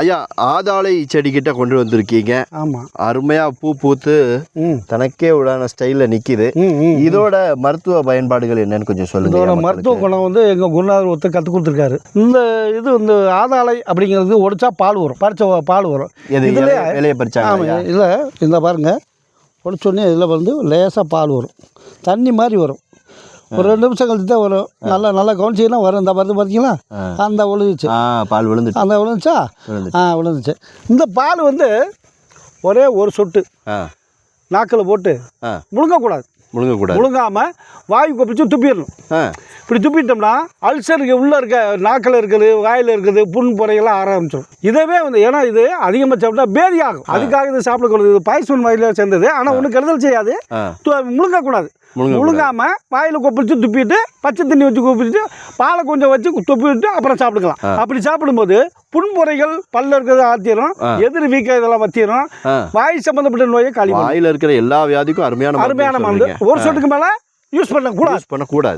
ஐயா ஆதாளை செடிக்கிட்ட கொண்டு வந்திருக்கீங்க. ஆமாம், அருமையாக பூ பூத்து தனக்கே உடான ஸ்டைலில் நிற்கிது. இதோட மருத்துவ பயன்பாடுகள் என்னன்னு கொஞ்சம் சொல்லுங்க. இதோட மருத்துவ குணம் வந்து எங்கள் குருநாதர் ஒருத்தர் கற்றுக் கொடுத்துருக்காரு. இந்த ஆதாளை அப்படிங்கிறது ஒடிச்சா பால் வரும், பறிச்ச பால் வரும். இதில் இலையை பறிச்சாங்க. ஆமாம், இல்லை இந்த பாருங்கள், ஒடிச்சோடனே இதில் வந்து லேசாக பால் வரும், தண்ணி மாதிரி வரும். ஒரு 2 நிமிஷம் கழிச்சு தான் வரும். நல்லா கவனிச்சிங்கன்னா வரும். இந்த மருந்து பார்த்தீங்களா, அந்த விழுந்துச்சு, பால் விழுந்துச்சு, அந்த விழுந்துச்சா, விழுந்துச்சு. இந்த பால் வந்து ஒரே ஒரு சொட்டு நாக்கில் போட்டு முழுங்கக்கூடாது. முழுங்காமல் வாயு கொப்பிச்சு துப்பிடணும். இப்படி துப்பிட்டோம்னா அல்சருக்கு உள்ளே இருக்க நாக்கில் இருக்குது, வாயில் இருக்குது, புண் புறையெல்லாம் ஆரம்பிச்சிடும். இதவே வந்து ஏன்னா இது அதிகமாக சாப்பிட்டா பேதி ஆகும். அதுக்காக இது சாப்பிடக்கூடாது. இது பாய்சன் வாயில சேர்ந்தது. ஆனால் ஒன்றும் கெடுதல் செய்யாது. முழுங்கக்கூடாது. முழுங்காமல் வாயில் கொப்பிச்சு துப்பிட்டு பச்சை தண்ணி வச்சு கொப்பிட்டு பாலை கொஞ்சம் வச்சு துப்பிட்டு அப்புறம் சாப்பிட்டுக்கலாம். அப்படி சாப்பிடும்போது புண்புறைகள் பல்ல இருக்கிறது ஆத்திரும், எதிர் வீக்க இதெல்லாம் வத்திரும், வாய் சம்பந்தப்பட்ட நோயை காலி. வாயில் இருக்கிற எல்லா வியாதிக்கும் அருமையான மருந்து. ஒரு சொட்டுக்கு மேலே யூஸ் பண்ணக்கூடாது.